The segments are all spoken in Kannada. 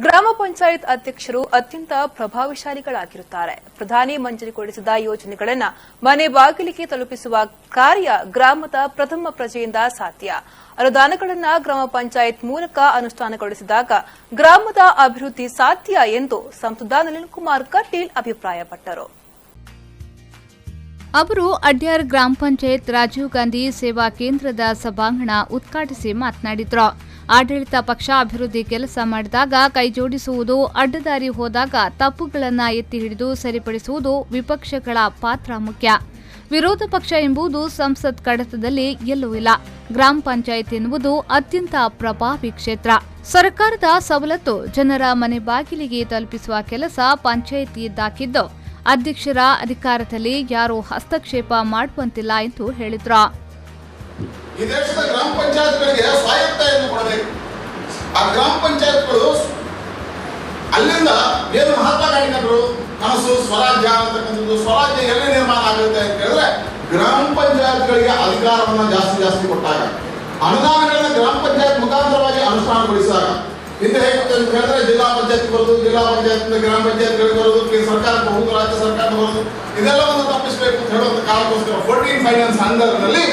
ಗ್ರಾಮ ಪಂಚಾಯತ್ ಅಧ್ಯಕ್ಷರು ಅತ್ಯಂತ ಪ್ರಭಾವಶಾಲಿಗಳಾಗಿರುತ್ತಾರೆ. ಪ್ರಧಾನಿ ಮಂಜೂರಿಗೊಳಿಸಿದ ಯೋಜನೆಗಳನ್ನು ಮನೆ ಬಾಗಿಲಿಗೆ ತಲುಪಿಸುವ ಕಾರ್ಯ ಗ್ರಾಮದ ಪ್ರಥಮ ಪ್ರಜೆಯಿಂದ ಸಾಧ್ಯ. ಅನುದಾನಗಳನ್ನು ಗ್ರಾಮ ಪಂಚಾಯತ್ ಮೂಲಕ ಅನುಷ್ಠಾನಗೊಳಿಸಿದಾಗ ಗ್ರಾಮದ ಅಭಿವೃದ್ಧಿ ಸಾಧ್ಯ ಎಂದು ಸಂಸದ ನಳಿನ್ ಕುಮಾರ್ ಕಟೀಲ್ ಅಭಿಪ್ರಾಯಪಟ್ಟರು. ಅವರು ಅಡ್ಯಾರ್ ಗ್ರಾಮ ಪಂಚಾಯತ್ ರಾಜೀವ್ ಗಾಂಧಿ ಸೇವಾ ಕೇಂದ್ರದ ಸಭಾಂಗಣ ಉದ್ಘಾಟಿಸಿ ಮಾತನಾಡಿದರು. ಆಡಳಿತ ಪಕ್ಷ ಅಭಿವೃದ್ಧಿ ಕೆಲಸ ಮಾಡಿದಾಗ ಕೈಜೋಡಿಸುವುದು, ಅಡ್ಡದಾರಿ ಹೋದಾಗ ತಪ್ಪುಗಳನ್ನು ಎತ್ತಿ ಹಿಡಿದು ಸರಿಪಡಿಸುವುದು ವಿಪಕ್ಷಗಳ ಪಾತ್ರ ಮುಖ್ಯ. ವಿರೋಧ ಪಕ್ಷ ಎಂಬುದು ಸಂಸತ್ ಕಡತದಲ್ಲಿ ಎಲ್ಲೂ ಇಲ್ಲ. ಗ್ರಾಮ ಪಂಚಾಯತ್ ಎನ್ನುವುದು ಅತ್ಯಂತ ಪ್ರಭಾವಿ ಕ್ಷೇತ್ರ. ಸರ್ಕಾರದ ಸವಲತ್ತು ಜನರ ಮನೆ ಬಾಗಿಲಿಗೆ ತಲುಪಿಸುವ ಕೆಲಸ ಪಂಚಾಯಿತಿಯದ್ದಾಗಿದ್ದು, ಅಧ್ಯಕ್ಷರ ಅಧಿಕಾರದಲ್ಲಿ ಯಾರೂ ಹಸ್ತಕ್ಷೇಪ ಮಾಡುವಂತಿಲ್ಲ ಎಂದು ಹೇಳಿದರು. ಈ ದೇಶದ ಗ್ರಾಮ ಪಂಚಾಯತ್ಗಳಿಗೆ ಸ್ವಾಯತ್ತತೆಯನ್ನು ಕೊಡಬೇಕು. ಆ ಗ್ರಾಮ ಪಂಚಾಯತ್ಗಳು ಅಲ್ಲಿಂದ ಏನು ಮಹಾತ್ಮಾಗಾಂಧಿನವರು ಕನಸು ಸ್ವರಾಜ್ಯ ಅಂತಕ್ಕಂಥದ್ದು, ಸ್ವರಾಜ್ಯ ಎಲ್ಲಿ ನಿರ್ಮಾಣ ಆಗುತ್ತೆ ಅಂತ ಹೇಳಿದ್ರೆ ಗ್ರಾಮ ಪಂಚಾಯತ್ಗಳಿಗೆ ಅಧಿಕಾರವನ್ನು ಜಾಸ್ತಿ ಕೊಟ್ಟಾಗ, ಅನುದಾನಗಳನ್ನು ಗ್ರಾಮ ಪಂಚಾಯತ್ ಮುಖಾಂತರವಾಗಿ ಅನುಷ್ಠಾನಗೊಳಿಸಿದಾಗ, ಹಿಂದೆ ಹೇಗಿತ್ತು ಅಂತ ಹೇಳಿದ್ರೆ ಜಿಲ್ಲಾ ಪಂಚಾಯತ್ ಬರೋದು, ಜಿಲ್ಲಾ ಪಂಚಾಯತ್ ಗ್ರಾಮ ಪಂಚಾಯತ್ಗಳಿಗೆ ಬರೋದು, ಸರ್ಕಾರಕ್ಕೆ ಹೋಗುದು, ರಾಜ್ಯ ಸರ್ಕಾರ ಬರೋದು, ಇದೆಲ್ಲವನ್ನು ತಪ್ಪಿಸಬೇಕು ಅಂತ ಹೇಳುವಂತ ಕಾರಣಕ್ಕೋಸ್ಕರ 14 ಫೈನಾನ್ಸ್ ಹಂಗದಲ್ಲಿ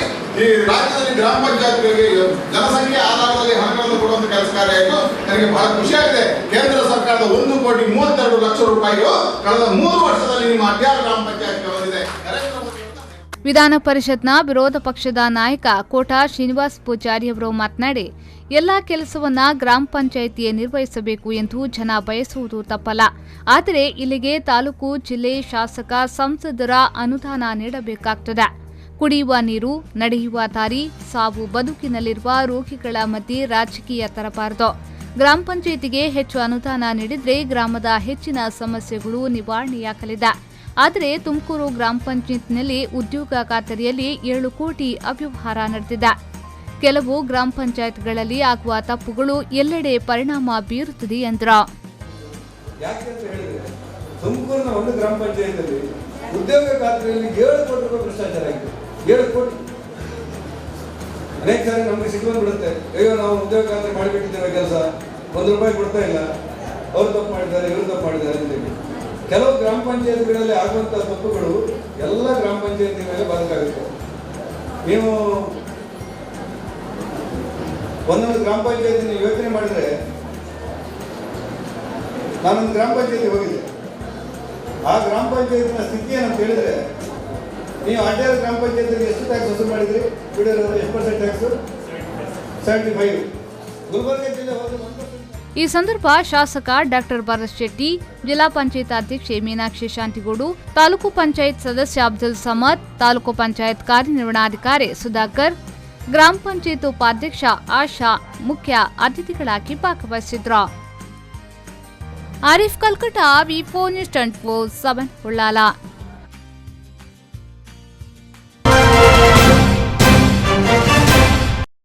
ಈ ರಾಜ್ಯದಲ್ಲಿ ಗ್ರಾಮ ಪಂಚಾಯತ್ಗಳಿಗೆ ಜನಸಂಖ್ಯೆ ಆಧಾರದಲ್ಲಿ ಹಣಗಳನ್ನು ಕೊಡುವಂತ ಕೆಲಸ ಕಾರ್ಯ ಆಯಿತು. ನನಗೆ ಬಹಳ ಖುಷಿಯಾಗಿದೆ. ಕೇಂದ್ರ ಸರ್ಕಾರದ 1,32,00,000 ರೂಪಾಯಿಗಳು ಕಳೆದ 3 ವರ್ಷದಲ್ಲಿ ನಿಮ್ಮ ಅಡ್ಯಾರ್ ಗ್ರಾಮ ಪಂಚಾಯತ್ಗೆ ಬಂದಿದೆ. ವಿಧಾನ ಪರಿಷತ್ನ ವಿರೋಧ ಪಕ್ಷದ ನಾಯಕ ಕೋಟಾ ಶ್ರೀನಿವಾಸ್ ಪೂಜಾರಿ ಅವರು ಮಾತನಾಡಿ, ಎಲ್ಲಾ ಕೆಲಸವನ್ನ ಗ್ರಾಮ ಪಂಚಾಯಿತಿಯೇ ನಿರ್ವಹಿಸಬೇಕು ಎಂದು ಜನ ಬಯಸುವುದು ತಪ್ಪಲ್ಲ. ಆದರೆ ಇಲ್ಲಿಗೆ ತಾಲೂಕು, ಜಿಲ್ಲೆ, ಶಾಸಕ, ಸಂಸದರ ಅನುದಾನ ನೀಡಬೇಕಾಗ್ತದೆ. ಕುಡಿಯುವ ನೀರು, ನಡೆಯುವ ದಾರಿ, ಸಾವು ಬದುಕಿನಲ್ಲಿರುವ ರೋಗಿಗಳ ಮಧ್ಯೆ ರಾಜಕೀಯ ತರಬಾರದು. ಗ್ರಾಮ ಪಂಚಾಯಿತಿಗೆ ಹೆಚ್ಚು ಅನುದಾನ ನೀಡಿದ್ರೆ ಗ್ರಾಮದ ಹೆಚ್ಚಿನ ಸಮಸ್ಯೆಗಳು ನಿವಾರಣೆಯಾಗಲಿದೆ. ಆದರೆ ತುಮಕೂರು ಗ್ರಾಮ ಪಂಚಾಯತ್ನಲ್ಲಿ ಉದ್ಯೋಗ ಖಾತರಿಯಲ್ಲಿ 7 ಕೋಟಿ ಅವ್ಯವಹಾರ ನಡೆದಿದೆ. ಕೆಲವು ಗ್ರಾಮ ಪಂಚಾಯತ್ಗಳಲ್ಲಿ ಆಗುವ ತಪ್ಪುಗಳು ಎಲ್ಲೆಡೆ ಪರಿಣಾಮ ಬೀರುತ್ತದೆ ಎಂದರು. ತುಮಕೂರಿನ ಒಂದು ಗ್ರಾಮ ಪಂಚಾಯತ್ನಲ್ಲಿ ಉದ್ಯೋಗ ಖಾತರಿಯಲ್ಲಿ 7 ಕೋಟಿ ರೂಪಾಯಿ ಭ್ರಷ್ಟಾಚಾರ ಆಗಿದೆ. 7 ಕೋಟಿ. ಅನೇಕ ಸಾರಿ ನಮಗೆ ಸಿಗ್ಬಂದು ಬಿಡುತ್ತೆ, ಅಯ್ಯೋ ನಾವು ಉದ್ಯೋಗ ಖಾತರಿ ಮಾಡಿಬಿಟ್ಟಿದ್ದೇವೆ, ಕೆಲಸ 1 ರೂಪಾಯಿ ಕೊಡ್ತಾ ಇಲ್ಲ, ಅವ್ರು ತಪ್ಪು ಮಾಡಿದ್ದಾರೆ, ಇವರು ತಪ್ಪು ಮಾಡಿದ್ದಾರೆ ಅಂತೇಳಿ. ಕೆಲವು ಗ್ರಾಮ ಪಂಚಾಯತ್ಗಳಲ್ಲಿ ಆಗುವಂತಹ ತಪ್ಪುಗಳು ಎಲ್ಲ ಗ್ರಾಮ ಪಂಚಾಯತಿ ಮೇಲೆ ಬಾಧಕಾಗುತ್ತೆ. ನೀವು ಒಂದೊಂದು ಗ್ರಾಮ ಪಂಚಾಯತಿ ಯೋಚನೆ ಮಾಡಿದ್ರೆ, ನಾನೊಂದು ಗ್ರಾಮ ಪಂಚಾಯತಿ ಹೋಗಿದ್ದೆ. ಆ ಗ್ರಾಮ ಪಂಚಾಯತಿನ ಸ್ಥಿತಿ ಏನಂತ ಹೇಳಿದ್ರೆ, ನೀವು ಅಡ್ಯಾರ್ ಗ್ರಾಮ ಪಂಚಾಯತಿಗೆ ಎಷ್ಟು ಟ್ಯಾಕ್ಸ್ ವಸೂಲು ಮಾಡಿದ್ರಿ? ಎಷ್ಟು % ಟ್ಯಾಕ್ಸ್? 75. ಗುಲ್ಬರ್ಗ ಜಿಲ್ಲೆ ಹೋದ್ರೆ 1%. ಈ ಸಂದರ್ಭ ಶಾಸಕ ಡಾಕ್ಟರ್ ಭರತ್ ಶೆಟ್ಟಿ, ಜಿಲ್ಲಾ ಪಂಚಾಯತ್ ಅಧ್ಯಕ್ಷೆ ಮೀನಾಕ್ಷಿ ಶಾಂತಿಗೌಡು, ತಾಲೂಕು ಪಂಚಾಯತ್ ಸದಸ್ಯ ಅಬ್ದುಲ್ ಸಮದ್, ತಾಲೂಕು ಪಂಚಾಯತ್ ಕಾರ್ಯನಿರ್ವಹಣಾಧಿಕಾರಿ ಸುಧಾಕರ್, ಗ್ರಾಮ ಪಂಚಾಯತ್ ಉಪಾಧ್ಯಕ್ಷ ಆಶಾ ಮುಖ್ಯ ಅತಿಥಿಗಳಾಗಿ ಭಾಗವಹಿಸಿದ್ರು. ಆರಿಫ್ ಕಲ್ಕಟ, ವಿ4 ನ್ಯೂಸ್ 24/7 ಉಳ್ಳಾಲ.